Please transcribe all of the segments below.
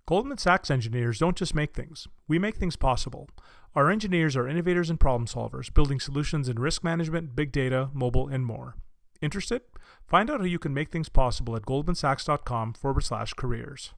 Goldman Sachs engineers don't just make things. We make things possible. Our engineers are innovators and problem solvers, building solutions in risk management, big data, mobile, and more. Interested? Find out how you can make things possible at goldmansachs.com/careers.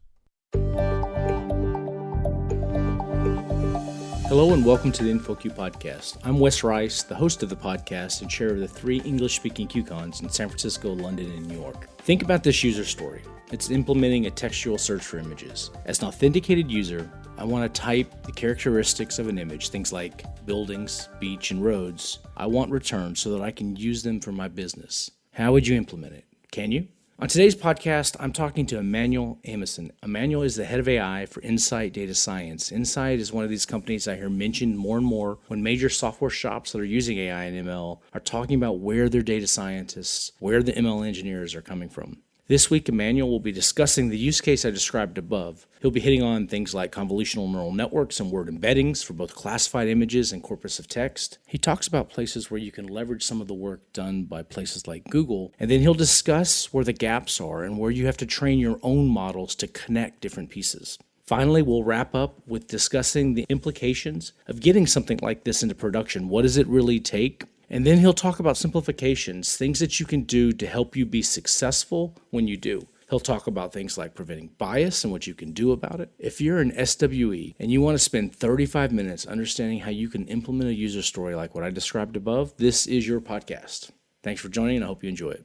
Hello and welcome to the InfoQ podcast. I'm Wes Reisz, the host of the podcast and chair of the 3 English-speaking QCons in San Francisco, London, and New York. Think about this user story. It's implementing a textual search for images. As an authenticated user, I want to type the characteristics of an image, things like buildings, beach, and roads. I want returned so that I can use them for my business. How would you implement it? Can you? On today's podcast, I'm talking to Emmanuel Ameisen. Emmanuel is the head of AI for Insight Data Science. Insight is one of these companies I hear mentioned more and more when major software shops that are using AI and ML are talking about where their data scientists, where the ML engineers are coming from. This week, Emmanuel will be discussing the use case I described above. He'll be hitting on things like convolutional neural networks and word embeddings for both classified images and corpus of text. He talks about places where you can leverage some of the work done by places like Google, and then he'll discuss where the gaps are and where you have to train your own models to connect different pieces. Finally, we'll wrap up with discussing the implications of getting something like this into production. What does it really take? And then he'll talk about simplifications, things that you can do to help you be successful when you do. He'll talk about things like preventing bias and what you can do about it. If you're an SWE and you want to spend 35 minutes understanding how you can implement a user story like what I described above, this is your podcast. Thanks for joining, and I hope you enjoy it.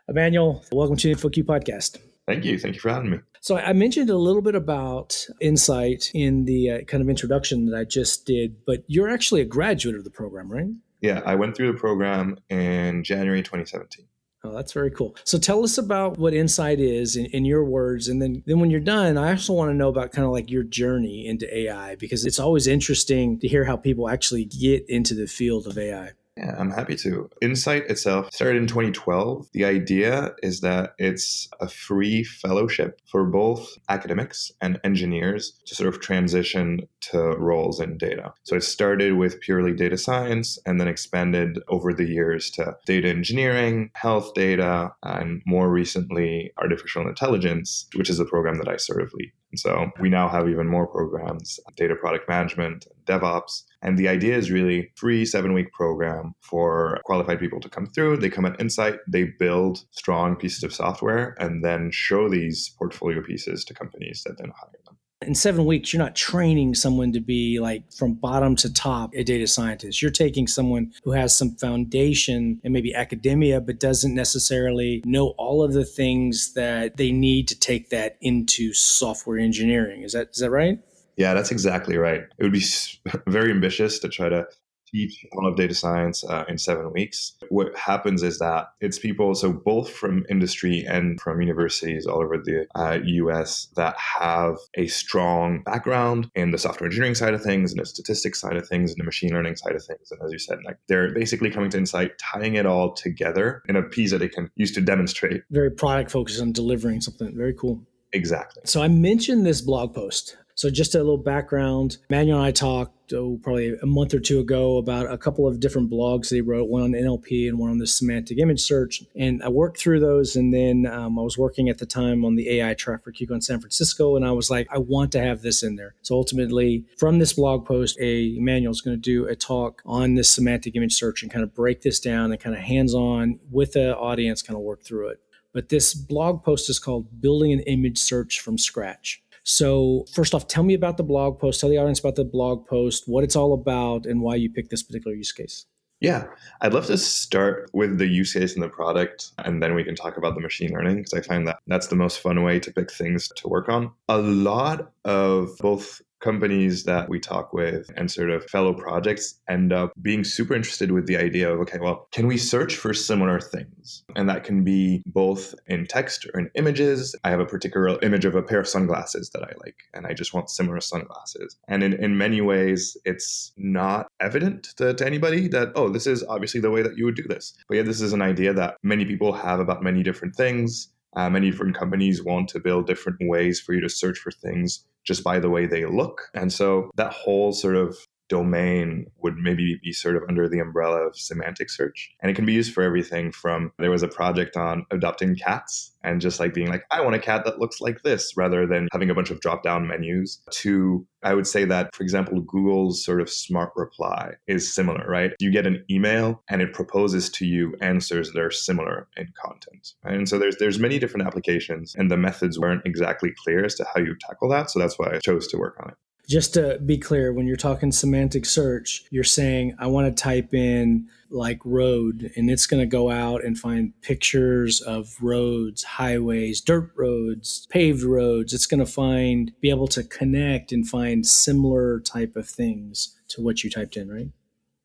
Emmanuel, welcome to the InfoQ podcast. Thank you. Thank you for having me. So I mentioned a little bit about Insight in the kind of introduction that I just did, but you're actually a graduate of the program, right? Yeah, I went through the program in January 2017. Oh, that's very cool. So tell us about what Insight is in your words. And then when you're done, I also want to know about kind of like your journey into AI, because it's always interesting to hear how people actually get into the field of AI. Yeah, I'm happy to. Insight itself started in 2012. The idea is that it's a free fellowship for both academics and engineers to sort of transition to roles in data. So it started with purely data science and then expanded over the years to data engineering, health data, and more recently, artificial intelligence, which is a program that I sort of lead. And so we now have even more programs, data product management, DevOps. And the idea is really free 7-week program for qualified people to come through. They come at Insight, they build strong pieces of software, and then show these portfolio pieces to companies that then hire them. In 7 weeks, you're not training someone to be like from bottom to top a data scientist. You're taking someone who has some foundation and maybe academia, but doesn't necessarily know all of the things that they need to take that into software engineering. Is that right? Yeah, that's exactly right. It would be very ambitious to try to teach all of data science in 7 weeks. What happens is that it's people, so both from industry and from universities all over the US, that have a strong background in the software engineering side of things, and the statistics side of things, and the machine learning side of things. And as you said, like they're basically coming to Insight, tying it all together in a piece that they can use to demonstrate. Very product focused on delivering something. Very cool. Exactly. So I mentioned this blog post. So just a little background, Emmanuel and I talked probably a month or two ago about a couple of different blogs they wrote, one on NLP and one on the semantic image search. And I worked through those. And then I was working at the time on the AI track for QCon San Francisco. And I was like, I want to have this in there. So ultimately, from this blog post, Emmanuel's going to do a talk on this semantic image search and kind of break this down and kind of hands-on with the audience, kind of work through it. But this blog post is called Building an Image Search from Scratch. So first off, tell me about the blog post. Tell the audience about the blog post, what it's all about, and why you picked this particular use case. Yeah, I'd love to start with the use case and the product, and then we can talk about the machine learning, because I find that that's the most fun way to pick things to work on. A lot of both companies that we talk with and sort of fellow projects end up being super interested with the idea of, okay, well, can we search for similar things? And that can be both in text or in images. I have a particular image of a pair of sunglasses that I like, and I just want similar sunglasses. And in many ways, it's not evident to anybody that, oh, this is obviously the way that you would do this. But yeah, this is an idea that many people have about many different things. Many different companies want to build different ways for you to search for things just by the way they look. And so that whole sort of domain would maybe be sort of under the umbrella of semantic search. And it can be used for everything from, there was a project on adopting cats and just like being like, I want a cat that looks like this, rather than having a bunch of drop-down menus, to, I would say that, for example, Google's sort of smart reply is similar, right? You get an email and it proposes to you answers that are similar in content. Right? And so there's many different applications, and the methods weren't exactly clear as to how you tackle that. So that's why I chose to work on it. Just to be clear, when you're talking semantic search, you're saying, I want to type in like road, and it's going to go out and find pictures of roads, highways, dirt roads, paved roads. It's going to be able to connect and find similar type of things to what you typed in, right?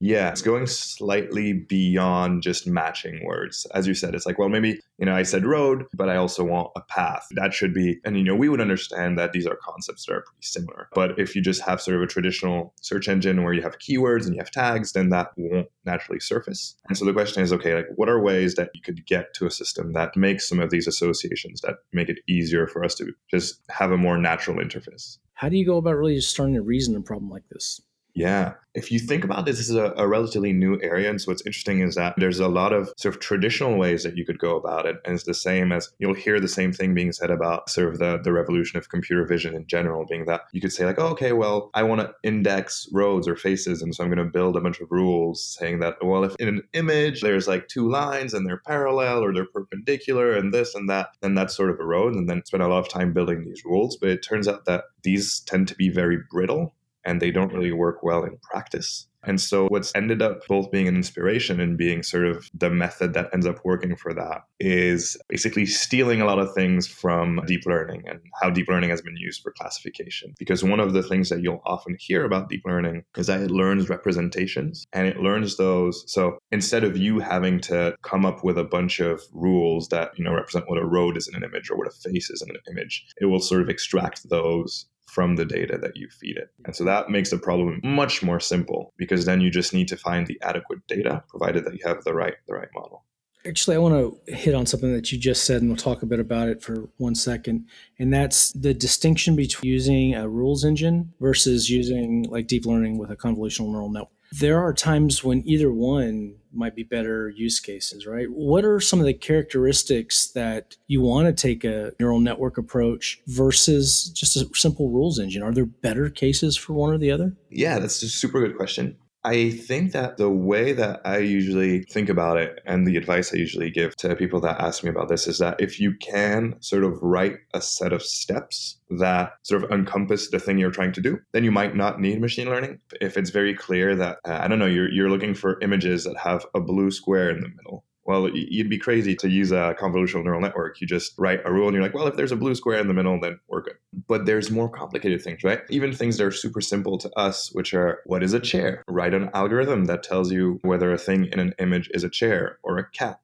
Yeah, it's going slightly beyond just matching words. As you said, it's like, well, maybe, I said road, but I also want a path. That should be, and, we would understand that these are concepts that are pretty similar. But if you just have sort of a traditional search engine where you have keywords and you have tags, then that won't naturally surface. And so the question is, okay, like what are ways that you could get to a system that makes some of these associations that make it easier for us to just have a more natural interface? How do you go about really just starting to reason a problem like this? Yeah. If you think about this is a relatively new area. And so what's interesting is that there's a lot of sort of traditional ways that you could go about it. And it's the same as you'll hear the same thing being said about sort of the revolution of computer vision in general, being that you could say like, oh, okay, well, I want to index roads or faces. And so I'm going to build a bunch of rules saying that, well, if in an image there's like two lines and they're parallel or they're perpendicular and this and that, then that's sort of a road. And then spend a lot of time building these rules. But it turns out that these tend to be very brittle, and they don't really work well in practice. And so what's ended up both being an inspiration and being sort of the method that ends up working for that is basically stealing a lot of things from deep learning and how deep learning has been used for classification. Because one of the things that you'll often hear about deep learning is that it learns representations and it learns those. So instead of you having to come up with a bunch of rules that, represent what a road is in an image or what a face is in an image, it will sort of extract those from the data that you feed it. And so that makes the problem much more simple, because then you just need to find the adequate data, provided that you have the right model. Actually, I want to hit on something that you just said, and we'll talk a bit about it for 1 second. And that's the distinction between using a rules engine versus using like deep learning with a convolutional neural network. There are times when either one might be better use cases, right? What are some of the characteristics that you want to take a neural network approach versus just a simple rules engine? Are there better cases for one or the other? Yeah, that's a super good question. I think that the way that I usually think about it and the advice I usually give to people that ask me about this is that if you can sort of write a set of steps that sort of encompass the thing you're trying to do, then you might not need machine learning. If it's very clear that, you're looking for images that have a blue square in the middle, well, you'd be crazy to use a convolutional neural network. You just write a rule and you're like, well, if there's a blue square in the middle, then we're good. But there's more complicated things, right? Even things that are super simple to us, which are, what is a chair? Write an algorithm that tells you whether a thing in an image is a chair or a cat.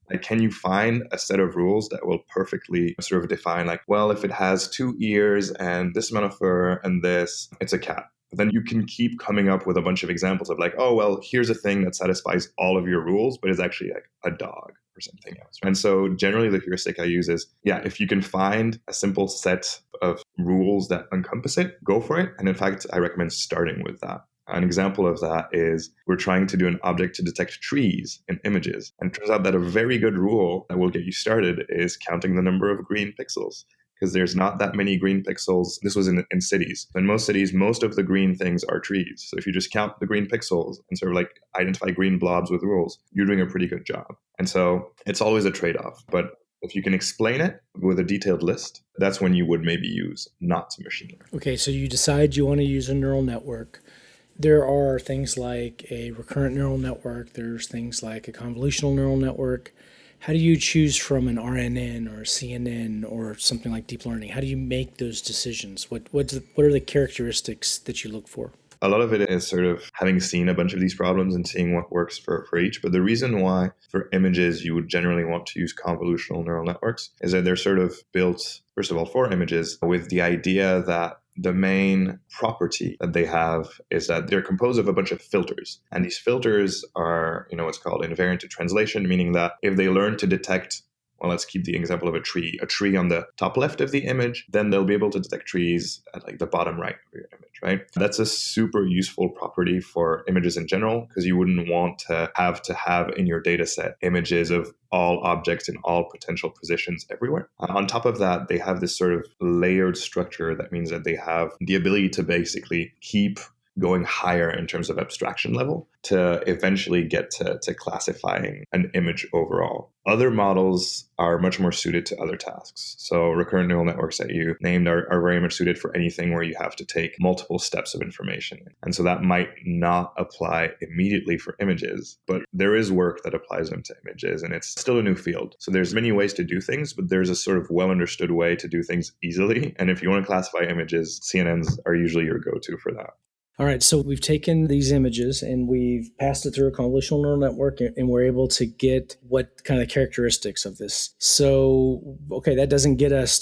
Like, can you find a set of rules that will perfectly sort of define, like, well, if it has 2 ears and this amount of fur and this, it's a cat. But then you can keep coming up with a bunch of examples of like, oh, well, here's a thing that satisfies all of your rules, but is actually like a dog or something else. And so generally the heuristic I use is, if you can find a simple set of rules that encompass it, go for it. And in fact, I recommend starting with that. An example of that is we're trying to do an object to detect trees in images. And it turns out that a very good rule that will get you started is counting the number of green pixels, because there's not that many green pixels. This was in cities. In most cities, most of the green things are trees. So if you just count the green pixels and sort of like identify green blobs with rules, you're doing a pretty good job. And so it's always a trade-off. But if you can explain it with a detailed list, that's when you would maybe use not machine learning. Okay, so you decide you want to use a neural network. There are things like a recurrent neural network. There's things like a convolutional neural network. How do you choose from an RNN or a CNN or something like deep learning? How do you make those decisions? What are the characteristics that you look for? A lot of it is sort of having seen a bunch of these problems and seeing what works for each. But the reason why for images you would generally want to use convolutional neural networks is that they're sort of built, first of all, for images with the idea that the main property that they have is that they're composed of a bunch of filters. And these filters are, what's called invariant to translation, meaning that if they learn to detect well, let's keep the example of a tree on the top left of the image, then they'll be able to detect trees at like the bottom right of your image, right? That's a super useful property for images in general, because you wouldn't want to have in your data set images of all objects in all potential positions everywhere. On top of that, they have this sort of layered structure that means that they have the ability to basically keep going higher in terms of abstraction level to eventually get to classifying an image overall. Other models are much more suited to other tasks. So recurrent neural networks that you named are very much suited for anything where you have to take multiple steps of information. And so that might not apply immediately for images, but there is work that applies them to images, and it's still a new field. So there's many ways to do things, but there's a sort of well understood way to do things easily. And if you want to classify images, CNNs are usually your go-to for that. All right, so we've taken these images and we've passed it through a convolutional neural network, and we're able to get what kind of characteristics of this. So, okay, that doesn't get us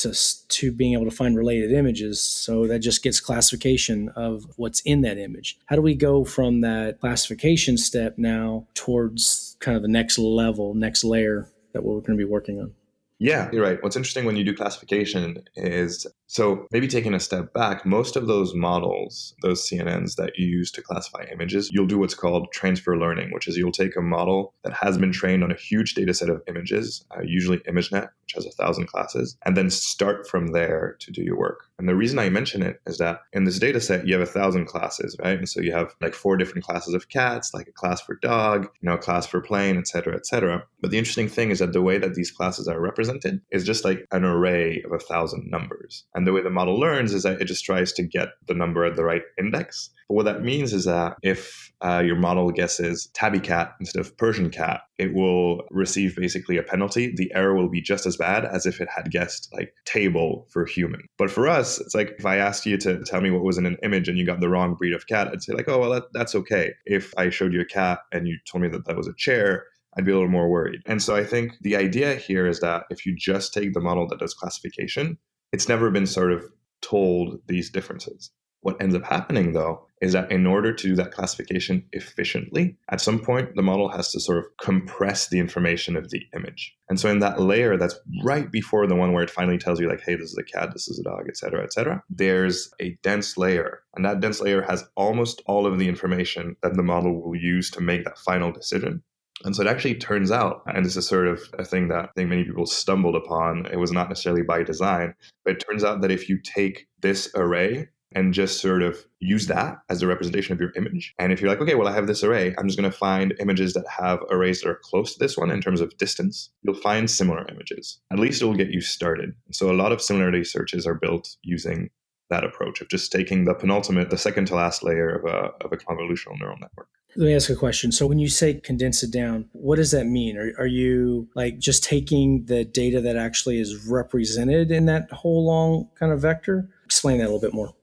to being able to find related images. So that just gets classification of what's in that image. How do we go from that classification step now towards kind of the next level, next layer that we're going to be working on? Yeah, you're right. What's interesting when you do classification is, so maybe taking a step back, most of those models, those CNNs that you use to classify images, you'll do what's called transfer learning, which is you'll take a model that has been trained on a huge data set of images, usually Imagenet, which has 1,000 classes, and then start from there to do your work. And the reason I mention it is that in this data set, you have 1,000 classes, right? And so you have like 4 different classes of cats, like a class for dog, a class for plane, et cetera, et cetera. But the interesting thing is that the way that these classes are represented is just like an array of 1,000 numbers. And the way the model learns is that it just tries to get the number at the right index. But what that means is that if your model guesses tabby cat instead of Persian cat, it will receive basically a penalty. The error will be just as bad as if it had guessed like table for human. But for us, it's like if I asked you to tell me what was in an image and you got the wrong breed of cat, I'd say like, oh, well, that's okay. If I showed you a cat and you told me that that was a chair, I'd be a little more worried. And so I think the idea here is that if you just take the model that does classification, it's never been sort of told these differences. What ends up happening, though, is that in order to do that classification efficiently, at some point, the model has to sort of compress the information of the image. And so in that layer that's right before the one where it finally tells you like, hey, this is a cat, this is a dog, et cetera, there's a dense layer. And that dense layer has almost all of the information that the model will use to make that final decision. And so it actually turns out, and this is sort of a thing that I think many people stumbled upon, it was not necessarily by design, but it turns out that if you take this array and just sort of use that as the representation of your image, and if you're like, okay, well, I have this array, I'm just going to find images that have arrays that are close to this one in terms of distance, you'll find similar images. At least it will get you started. So a lot of similarity searches are built using that approach of just taking the penultimate, the second to last layer of a convolutional neural network. Let me ask a question. So when you say condense it down, what does that mean? Are you like just taking the data that actually is represented in that whole long kind of vector? Explain that a little bit more.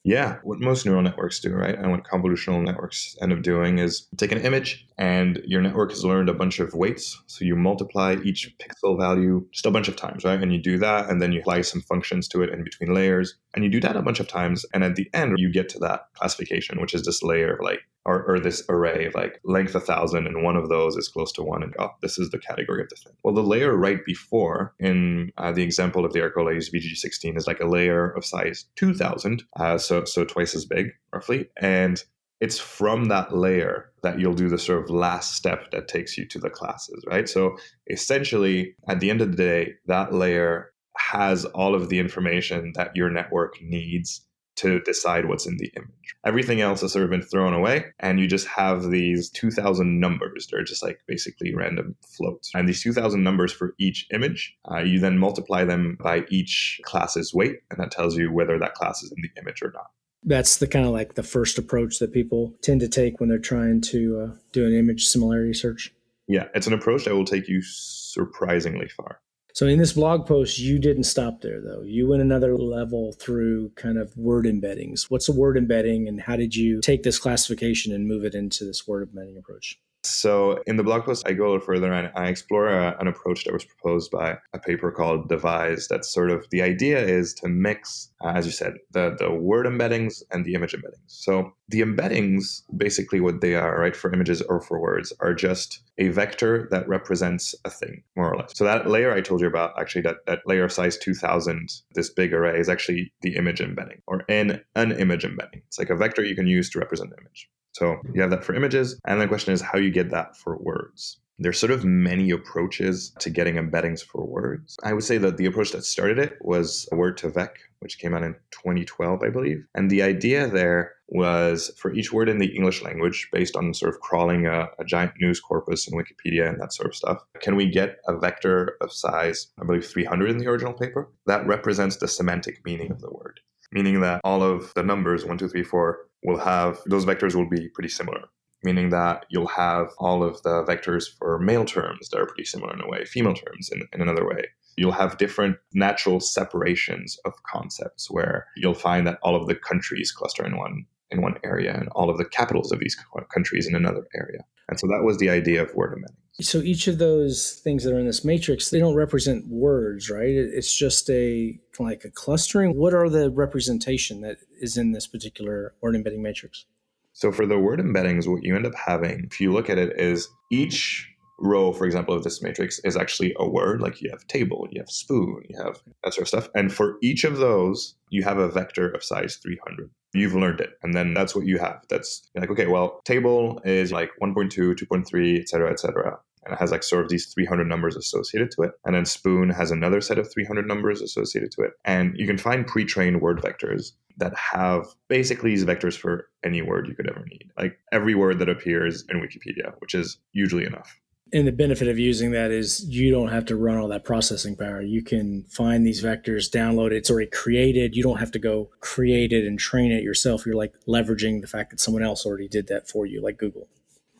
Yeah, what most neural networks do, right? And what convolutional networks end up doing is take an image and your network has learned a bunch of weights. So you multiply each pixel value just a bunch of times, right? And you do that, and then you apply some functions to it in between layers. And you do that a bunch of times. And at the end, you get to that classification, which is this layer of like, or this array of like length 1,000, and one of those is close to 1, and oh, this is the category of the thing. Well, the layer right before, in the example of the article I use, VGG16, is like a layer of size 2,000, so twice as big, roughly. And it's from that layer that you'll do the sort of last step that takes you to the classes, right? So essentially, at the end of the day, that layer has all of the information that your network needs to decide what's in the image. Everything else has sort of been thrown away, and you just have these 2,000 numbers. They're just like basically random floats. And these 2,000 numbers for each image, you then multiply them by each class's weight, and that tells you whether that class is in the image or not. That's the kind of like the first approach that people tend to take when they're trying to do an image similarity search. Yeah, it's an approach that will take you surprisingly far. So in this blog post, you didn't stop there, though. You went another level through kind of word embeddings. What's a word embedding, and how did you take this classification and move it into this word embedding approach? So in the blog post, I go a little further and I explore an approach that was proposed by a paper called Devise. That's sort of the idea is to mix, as you said, the word embeddings and the image embeddings. So the embeddings, basically what they are, right, for images or for words, are just a vector that represents a thing, more or less. So that layer I told you about, actually, that layer of size 2000, this big array, is actually the image embedding or an image embedding. It's like a vector you can use to represent an image. So you have that for images. And the question is how you get that for words. There's sort of many approaches to getting embeddings for words. I would say that the approach that started it was Word2Vec, which came out in 2012, I believe. And the idea there was for each word in the English language, based on sort of crawling a giant news corpus in Wikipedia and that sort of stuff, can we get a vector of size, I believe 300 in the original paper, that represents the semantic meaning of the word? Meaning that all of the numbers, 1, 2, 3, 4, will have, those vectors will be pretty similar. Meaning that you'll have all of the vectors for male terms that are pretty similar in a way, female terms in another way. You'll have different natural separations of concepts where you'll find that all of the countries cluster in one area and all of the capitals of these countries in another area. And so that was the idea of word embedding. So each of those things that are in this matrix, they don't represent words, right? It's just like a clustering. What are the representation that is in this particular word embedding matrix? So for the word embeddings, what you end up having, if you look at it, is each row, for example, of this matrix is actually a word. Like you have table, you have spoon, you have that sort of stuff. And for each of those, you have a vector of size 300. You've learned it. And then that's what you have. That's like, okay, well, table is like 1.2, 2.3, et cetera, et cetera. And it has like sort of these 300 numbers associated to it. And then spoon has another set of 300 numbers associated to it. And you can find pre-trained word vectors that have basically these vectors for any word you could ever need. Like every word that appears in Wikipedia, which is usually enough. And the benefit of using that is you don't have to run all that processing power. You can find these vectors, download it. It's already created. You don't have to go create it and train it yourself. You're like leveraging the fact that someone else already did that for you, like Google.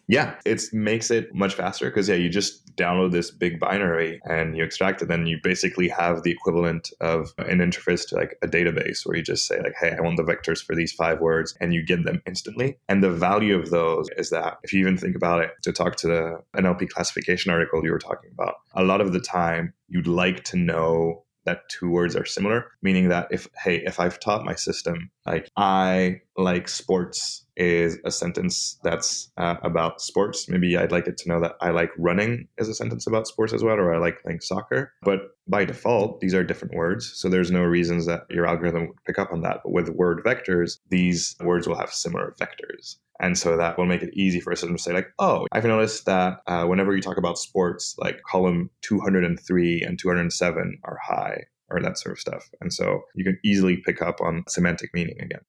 Yeah, it makes it much faster because, you just download this big binary and you extract it. Then you basically have the equivalent of an interface to like a database where you just say like, hey, I want the vectors for these 5 words, and you get them instantly. And the value of those is that if you even think about it, to talk to the NLP classification article you were talking about, a lot of the time you'd like to know that 2 words are similar, meaning that if I've taught my system, like I like sports is a sentence that's about sports. Maybe I'd like it to know that I like running is a sentence about sports as well, or I like playing soccer. But by default, these are different words. So there's no reasons that your algorithm would pick up on that. But with word vectors, these words will have similar vectors. And so that will make it easy for a system to say like, oh, I've noticed that whenever you talk about sports, like column 203 and 207 are high, or that sort of stuff. And so you can easily pick up on semantic meaning again.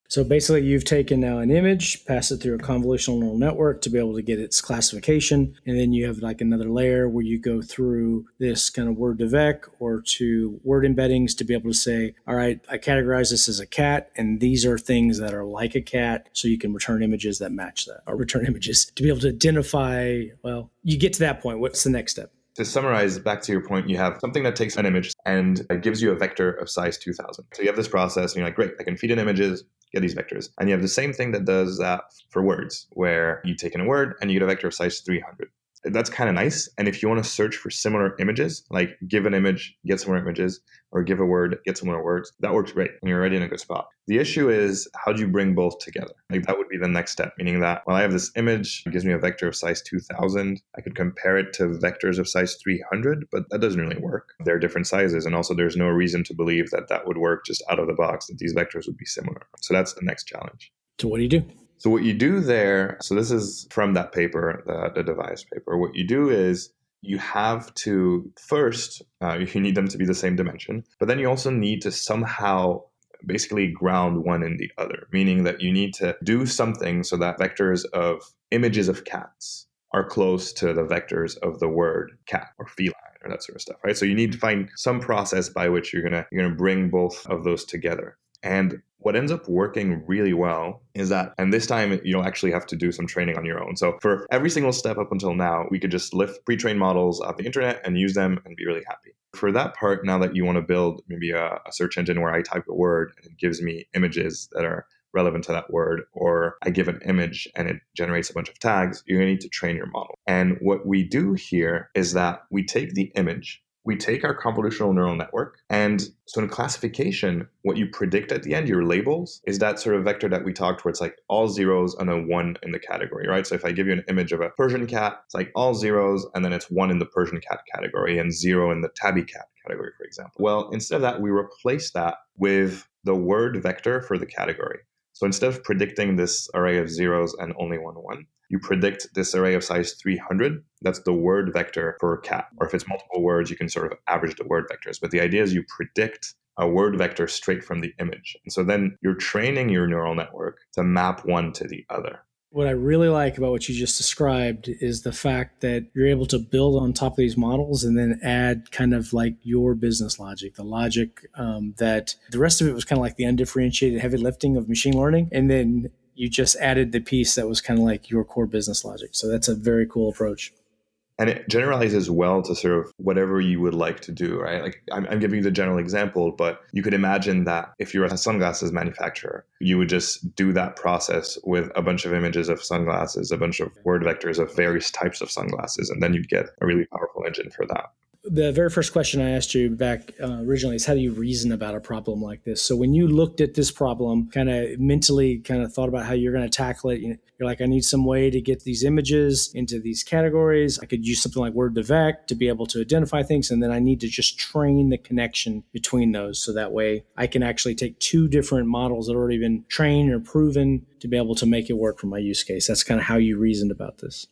So basically, you've taken now an image, passed it through a convolutional neural network to be able to get its classification. And then you have like another layer where you go through this kind of Word2Vec or to word embeddings to be able to say, all right, I categorize this as a cat, and these are things that are like a cat. So you can return images that match that, or return images to be able to identify, well, you get to that point. What's the next step? To summarize, back to your point, you have something that takes an image and it gives you a vector of size 2000. So you have this process and you're like, great, I can feed in images, get these vectors. And you have the same thing that does that for words, where you take in a word and you get a vector of size 300. That's kind of nice. And if you want to search for similar images, like give an image, get similar images, or give a word, get similar words, that works great. And you're already in a good spot. The issue is, how do you bring both together? Like that would be the next step, meaning that, well, I have this image, it gives me a vector of size 2000. I could compare it to vectors of size 300, but that doesn't really work. They're different sizes. And also there's no reason to believe that that would work just out of the box, that these vectors would be similar. So that's the next challenge. So what do you do? So what you do there, so this is from that paper, the Devise paper. What you do is you have to first, you need them to be the same dimension, but then you also need to somehow basically ground one in the other, meaning that you need to do something so that vectors of images of cats are close to the vectors of the word cat or feline or that sort of stuff, right? So you need to find some process by which you're gonna bring both of those together. And what ends up working really well is that, and this time you'll actually have to do some training on your own. So for every single step up until now, we could just lift pre-trained models off the internet and use them and be really happy. For that part, now that you want to build maybe a search engine where I type a word and it gives me images that are relevant to that word, or I give an image and it generates a bunch of tags, you're going to need to train your model. And what we do here is that we take the image, we take our convolutional neural network, and so in classification, what you predict at the end, your labels, is that sort of vector that we talked where it's like all zeros and a one in the category, right? So if I give you an image of a Persian cat, it's like all zeros and then it's one in the Persian cat category and zero in the tabby cat category, for example. Well, instead of that, we replace that with the word vector for the category. So instead of predicting this array of zeros and only one, you predict this array of size 300. That's the word vector for cat. Or if it's multiple words, you can sort of average the word vectors. But the idea is you predict a word vector straight from the image. And so then you're training your neural network to map one to the other. What I really like about what you just described is the fact that you're able to build on top of these models and then add kind of like your business logic, the logic that the rest of it was kind of like the undifferentiated heavy lifting of machine learning. And then you just added the piece that was kind of like your core business logic. So that's a very cool approach. And it generalizes well to sort of whatever you would like to do, right? Like I'm giving you the general example, but you could imagine that if you're a sunglasses manufacturer, you would just do that process with a bunch of images of sunglasses, a bunch of word vectors of various types of sunglasses, and then you'd get a really powerful engine for that. The very first question I asked you back originally is how do you reason about a problem like this? So when you looked at this problem, kind of mentally kind of thought about how you're going to tackle it, you're like, I need some way to get these images into these categories. I could use something like Word2Vec to be able to identify things. And then I need to just train the connection between those. So that way I can actually take two different models that have already been trained or proven to be able to make it work for my use case. That's kind of how you reasoned about this.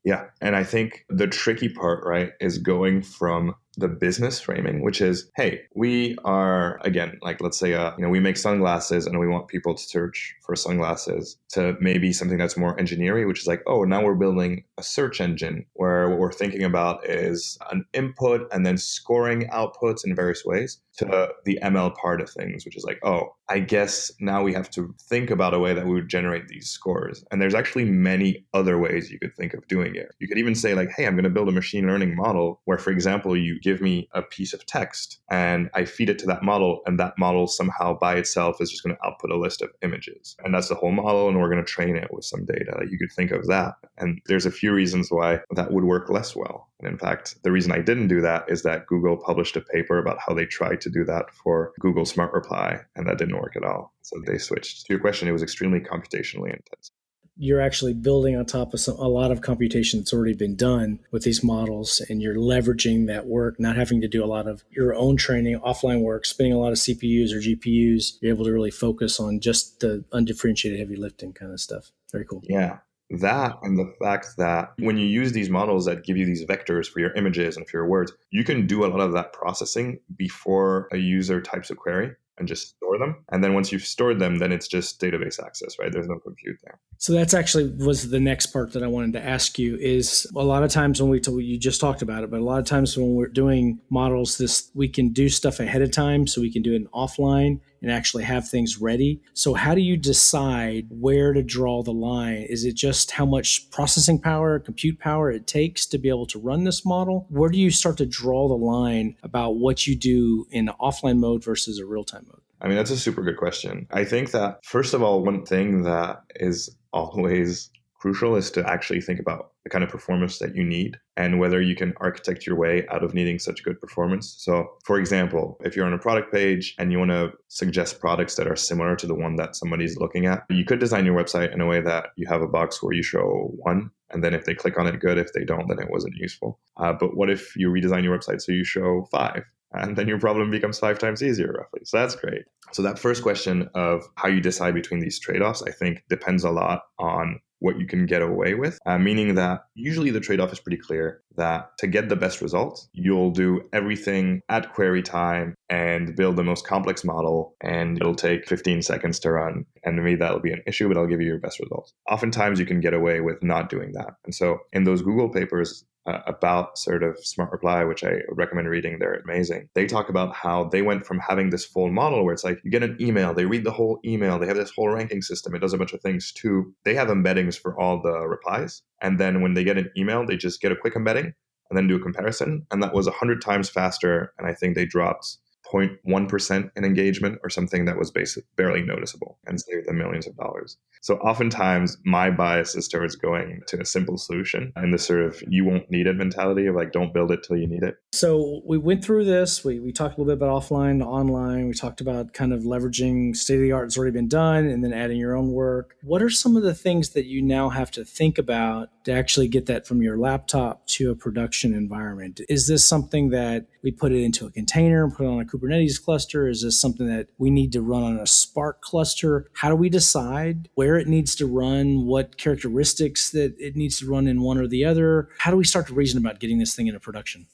Yeah. And I think the tricky part, right, is going from the business framing, which is, hey, we are, again, like let's say, we make sunglasses and we want people to search for sunglasses, to maybe something that's more engineering, which is like, oh, now we're building a search engine where what we're thinking about is an input and then scoring outputs in various ways, to the ML part of things, which is like, oh, I guess now we have to think about a way that we would generate these scores. And there's actually many other ways you could think of doing it. You could even say like, hey, I'm going to build a machine learning model where, for example, you give me a piece of text and I feed it to that model, and that model somehow by itself is just going to output a list of images. And that's the whole model, and we're going to train it with some data. You could think of that. And there's a few reasons why that would work less well. And in fact, the reason I didn't do that is that Google published a paper about how they tried to do that for Google Smart Reply, and that didn't work at all. So they switched. To your question, it was extremely computationally intense. You're actually building on top of a lot of computation that's already been done with these models, and you're leveraging that work, not having to do a lot of your own training, offline work, spending a lot of CPUs or GPUs. You're able to really focus on just the undifferentiated heavy lifting kind of stuff. Very cool. Yeah. That and the fact that when you use these models that give you these vectors for your images and for your words, you can do a lot of that processing before a user types a query and just store them. And then once you've stored them, then it's just database access, right? There's no compute there. So that's actually was the next part that I wanted to ask you is a lot of times when you just talked about it, but a lot of times when we're doing models, we can do stuff ahead of time. So we can do it offline and actually have things ready. So how do you decide where to draw the line? Is it just how much processing power, compute power it takes to be able to run this model? Where do you start to draw the line about what you do in offline mode versus a real-time mode? I mean, that's a super good question. I think that, first of all, one thing that is always crucial is to actually think about the kind of performance that you need and whether you can architect your way out of needing such good performance. So, for example, if you're on a product page and you want to suggest products that are similar to the one that somebody's looking at, you could design your website in a way that you have a box where you show one, and then if they click on it, good. If they don't, then it wasn't useful. But what if you redesign your website so you show 5? And then your problem becomes 5 times easier, roughly. So that's great. So that first question of how you decide between these trade-offs, I think depends a lot on what you can get away with, meaning that usually the trade-off is pretty clear that to get the best results, you'll do everything at query time and build the most complex model, and it'll take 15 seconds to run. And maybe that'll be an issue, but I'll give you your best results. Oftentimes you can get away with not doing that. And so in those Google papers, about sort of Smart Reply, which I recommend reading, they're amazing. They talk about how they went from having this full model where it's like you get an email, they read the whole email, they have this whole ranking system, it does a bunch of things, to they have embeddings for all the replies. And then when they get an email, they just get a quick embedding and then do a comparison. And that was 100 times faster. And I think they dropped 0.1% in engagement or something that was barely noticeable and saved them millions of dollars. So oftentimes my bias is towards going to a simple solution and the sort of you won't need it mentality of like, don't build it till you need it. So we went through this. We talked a little bit about offline to online. We talked about kind of leveraging state of the art that's already been done and then adding your own work. What are some of the things that you now have to think about to actually get that from your laptop to a production environment? Is this something that we put it into a container and put it on a Kubernetes cluster? Is this something that we need to run on a Spark cluster? How do we decide where it needs to run, what characteristics that it needs to run in one or the other? How do we start to reason about getting this thing into production?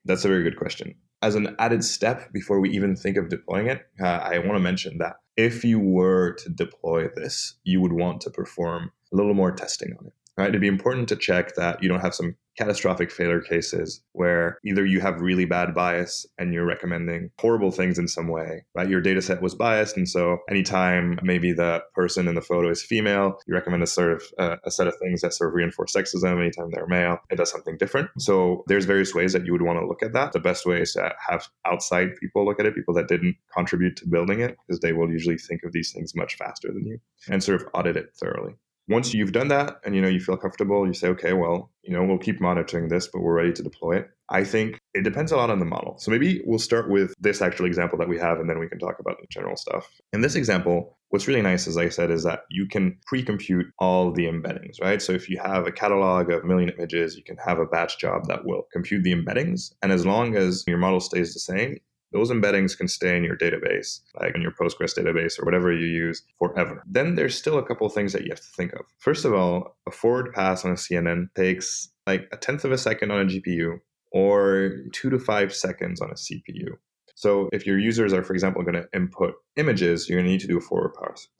That's a very good question. As an added step before we even think of deploying it, I want to mention that if you were to deploy this, you would want to perform a little more testing on it. Right? It'd be important to check that you don't have some catastrophic failure cases where either you have really bad bias and you're recommending horrible things in some way, right? Your data set was biased. And so anytime maybe the person in the photo is female, you recommend a sort of a set of things that sort of reinforce sexism. Anytime they're male, it does something different. So there's various ways that you would want to look at that. The best way is to have outside people look at it, people that didn't contribute to building it, because they will usually think of these things much faster than you and sort of audit it thoroughly. Once you've done that and you feel comfortable, you say, okay, well, we'll keep monitoring this, but we're ready to deploy it. I think it depends a lot on the model. So maybe we'll start with this actual example that we have, and then we can talk about the general stuff. In this example, what's really nice, as I said, is that you can pre-compute all the embeddings, right? So if you have a catalog of 1 million images, you can have a batch job that will compute the embeddings. And as long as your model stays the same, those embeddings can stay in your database, like in your Postgres database or whatever you use, forever. Then there's still a couple of things that you have to think of. First of all, a forward pass on a CNN takes like 1/10 of a second on a GPU or 2 to 5 seconds on a CPU. So if your users are, for example, going to input images, you're going to need to do a forward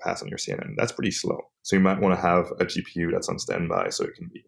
pass on your CNN. That's pretty slow. So you might want to have a GPU that's on standby so it can be,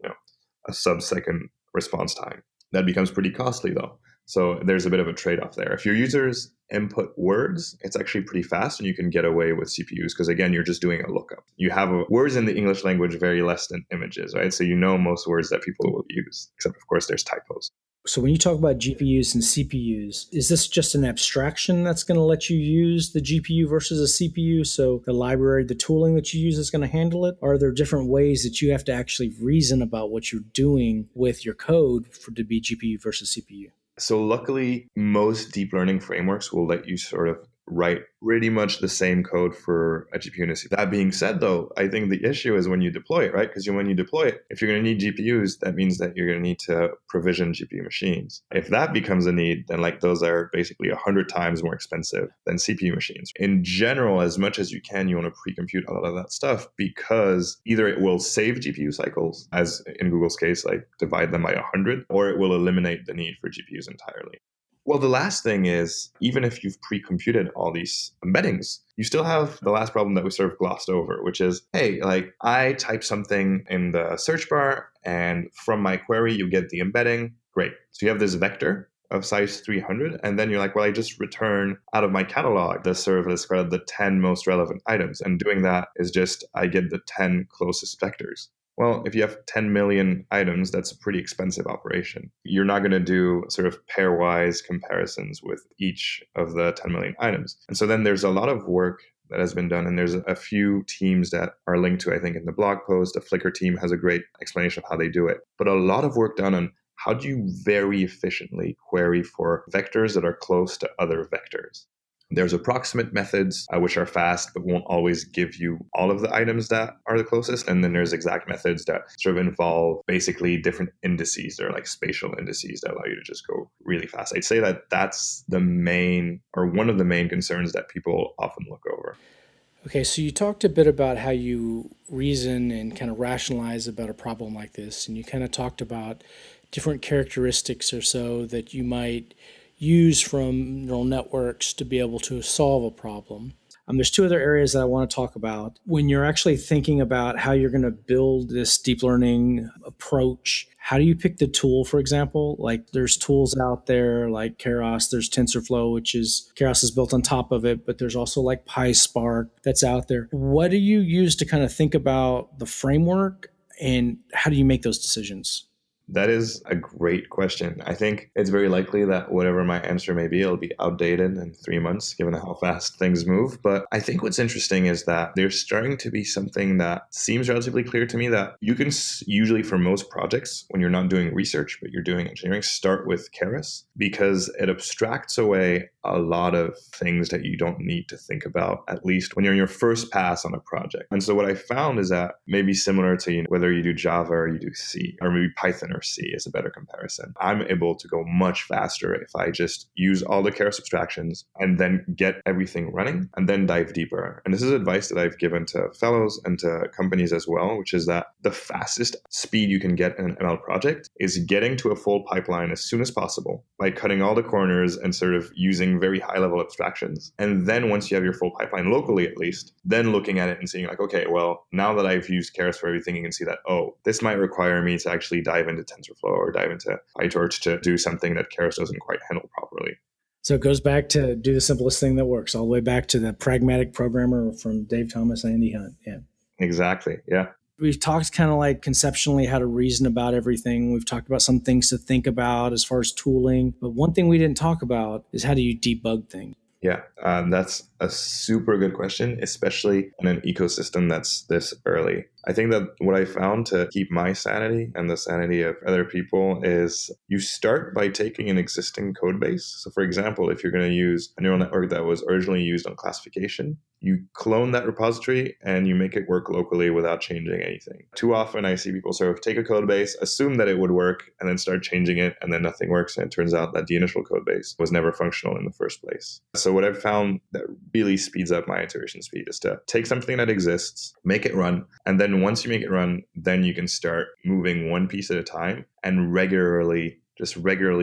a sub-second response time. That becomes pretty costly though. So there's a bit of a trade-off there. If your users input words, it's actually pretty fast and you can get away with CPUs because, again, you're just doing a lookup. You have words in the English language vary less than images, right? So most words that people will use, except, of course, there's typos. So when you talk about GPUs and CPUs, is this just an abstraction that's going to let you use the GPU versus a CPU? So the library, the tooling that you use is going to handle it? Or are there different ways that you have to actually reason about what you're doing with your code to be GPU versus CPU? So luckily, most deep learning frameworks will let you sort of write pretty much the same code for a GPU and a CPU. That being said, though, I think the issue is when you deploy it, right? Because when you deploy it, if you're going to need GPUs, that means that you're going to need to provision GPU machines. If that becomes a need, then those are basically 100 times more expensive than CPU machines. In general, as much as you can, you want to pre-compute a lot of that stuff because either it will save GPU cycles, as in Google's case, divide them by 100, or it will eliminate the need for GPUs entirely. Well, the last thing is, even if you've pre-computed all these embeddings, you still have the last problem that we sort of glossed over, which is, hey, I type something in the search bar and from my query, you get the embedding. Great. So you have this vector of size 300. And then you're like, well, I just return out of my catalog the sort of, let's call it the 10 most relevant items. And doing that is just, I get the 10 closest vectors. Well, if you have 10 million items, that's a pretty expensive operation. You're not going to do sort of pairwise comparisons with each of the 10 million items. And so then there's a lot of work that has been done. And there's a few teams that are linked to, I think, in the blog post. The Flickr team has a great explanation of how they do it. But a lot of work done on how do you very efficiently query for vectors that are close to other vectors. There's approximate methods, which are fast, but won't always give you all of the items that are the closest. And then there's exact methods that sort of involve basically different indices. They're like spatial indices that allow you to just go really fast. I'd say that that's the main or one of the main concerns that people often look over. Okay, so you talked a bit about how you reason and kind of rationalize about a problem like this. And you kind of talked about different characteristics or so that you might use from neural networks to be able to solve a problem. There's two other areas that I want to talk about. When you're actually thinking about how you're going to build this deep learning approach, how do you pick the tool, for example? There's tools out there like Keras, there's TensorFlow, Keras is built on top of it, but there's also PySpark that's out there. What do you use to kind of think about the framework and how do you make those decisions? That is a great question. I think it's very likely that whatever my answer may be, it'll be outdated in 3 months, given how fast things move. But I think what's interesting is that there's starting to be something that seems relatively clear to me, that you can usually, for most projects, when you're not doing research, but you're doing engineering, start with Keras, because it abstracts away a lot of things that you don't need to think about, at least when you're in your first pass on a project. And so what I found is that maybe similar to whether you do Java or you do C, or maybe Python or C is a better comparison. I'm able to go much faster if I just use all the Keras abstractions and then get everything running and then dive deeper. And this is advice that I've given to fellows and to companies as well, which is that the fastest speed you can get in an ML project is getting to a full pipeline as soon as possible by cutting all the corners and sort of using very high level abstractions. And then once you have your full pipeline locally, at least, then looking at it and seeing like, okay, well, now that I've used Keras for everything, you can see that, oh, this might require me to actually dive into TensorFlow or dive into PyTorch to do something that Keras doesn't quite handle properly. So it goes back to do the simplest thing that works, all the way back to the pragmatic programmer from Dave Thomas and Andy Hunt. Yeah. Exactly. Yeah. We've talked kind of like conceptually how to reason about everything. We've talked about some things to think about as far as tooling. But one thing we didn't talk about is how do you debug things? Yeah, that's a super good question, especially in an ecosystem that's this early. I think that what I found to keep my sanity and the sanity of other people is you start by taking an existing code base. So for example, if you're going to use a neural network that was originally used on classification, you clone that repository and you make it work locally without changing anything. Too often I see people sort of take a code base, assume that it would work, and then start changing it, and then nothing works. And it turns out that the initial code base was never functional in the first place. So what I've found that really speeds up my iteration speed is to take something that exists, make it run, and then once you make it run, then you can start moving one piece at a time and regularly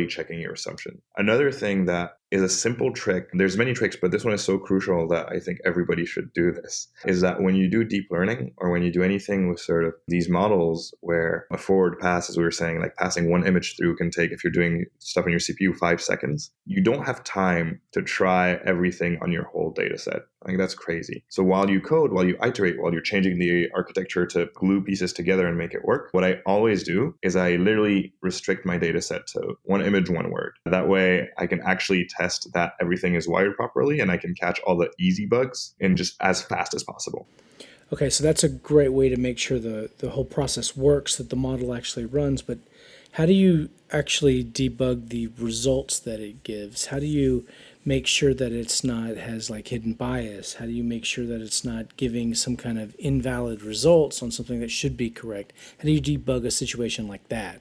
checking your assumption. Another thing that is a simple trick, there's many tricks, but this one is so crucial that I think everybody should do this, is that when you do deep learning or when you do anything with sort of these models where a forward pass, as we were saying, like passing one image through can take, if you're doing stuff on your CPU, 5 seconds, you don't have time to try everything on your whole data set. I think that's crazy. So while you code, while you iterate, while you're changing the architecture to glue pieces together and make it work, what I always do is I literally restrict my data set to one image, one word. That way I can actually test that everything is wired properly and I can catch all the easy bugs in just as fast as possible. Okay, so that's a great way to make sure the whole process works, that the model actually runs. But how do you actually debug the results that it gives? How do you make sure that it's not has like hidden bias? How do you make sure that it's not giving some kind of invalid results on something that should be correct? How do you debug a situation like that?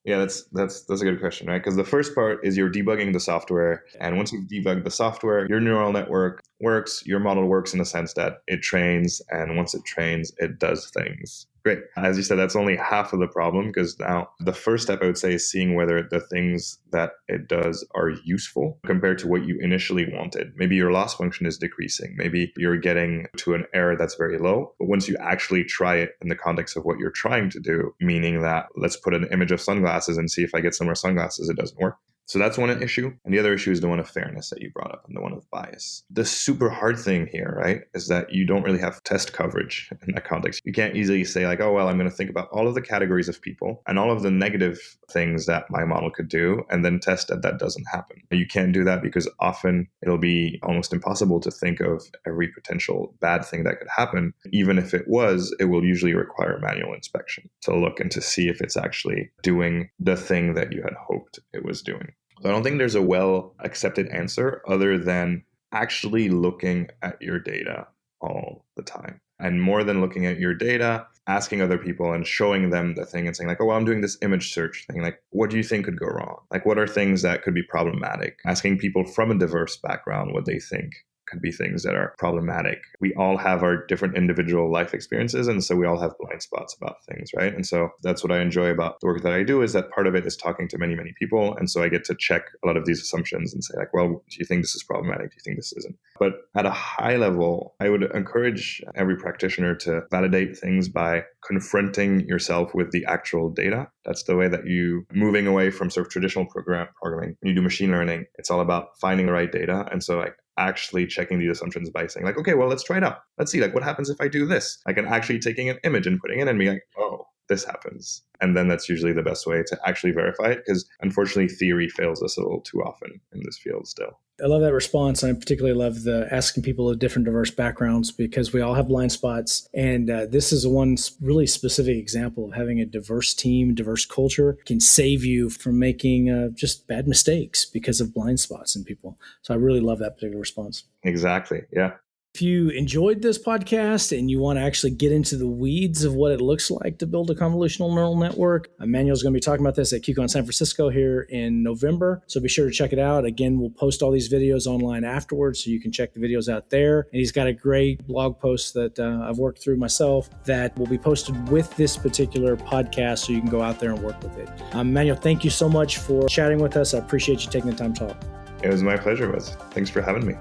Yeah, that's a good question, right? Because the first part is you're debugging the software. And once you've debugged the software, your neural network works, your model works in the sense that it trains. And once it trains, it does things. Great. As you said, that's only half of the problem, because now the first step I would say is seeing whether the things that it does are useful compared to what you initially wanted. Maybe your loss function is decreasing. Maybe you're getting to an error that's very low. But once you actually try it in the context of what you're trying to do, meaning that let's put an image of sunglasses and see if I get some more sunglasses, it doesn't work. So that's one issue. And the other issue is the one of fairness that you brought up and the one of bias. The super hard thing here, right, is that you don't really have test coverage in that context. You can't easily say like, oh, well, I'm going to think about all of the categories of people and all of the negative things that my model could do and then test that that doesn't happen. You can't do that because often it'll be almost impossible to think of every potential bad thing that could happen. Even if it was, it will usually require manual inspection to look and to see if it's actually doing the thing that you had hoped it was doing. So I don't think there's a well accepted answer other than actually looking at your data all the time. And more than looking at your data, asking other people and showing them the thing and saying like, oh, well, I'm doing this image search thing. Like, what do you think could go wrong? Like, what are things that could be problematic? Asking people from a diverse background what they think could be things that are problematic. We all have our different individual life experiences, and so we all have blind spots about things, right? And so that's what I enjoy about the work that I do, is that part of it is talking to many, many people. And so I get to check a lot of these assumptions and say like, well, do you think this is problematic? Do you think this isn't? But at a high level, I would encourage every practitioner to validate things by confronting yourself with the actual data. That's the way that you moving away from sort of traditional programming. When you do machine learning, it's all about finding the right data. And so like actually checking these assumptions by saying like, okay, well, let's try it out. Let's see like what happens if I do this. Like, and actually taking an image and putting it in and being like, oh, this happens. And then that's usually the best way to actually verify it, because unfortunately theory fails us a little too often in this field still. I love that response. And I particularly love the asking people of different diverse backgrounds, because we all have blind spots. And this is one really specific example of having a diverse team, diverse culture can save you from making just bad mistakes because of blind spots in people. So I really love that particular response. Exactly. Yeah. If you enjoyed this podcast and you want to actually get into the weeds of what it looks like to build a convolutional neural network, Emmanuel's going to be talking about this at QCon San Francisco here in November. So be sure to check it out. Again, we'll post all these videos online afterwards, so you can check the videos out there. And he's got a great blog post that I've worked through myself that will be posted with this particular podcast, so you can go out there and work with it. Emmanuel, thank you so much for chatting with us. I appreciate you taking the time to talk. It was my pleasure, Wes. Thanks for having me.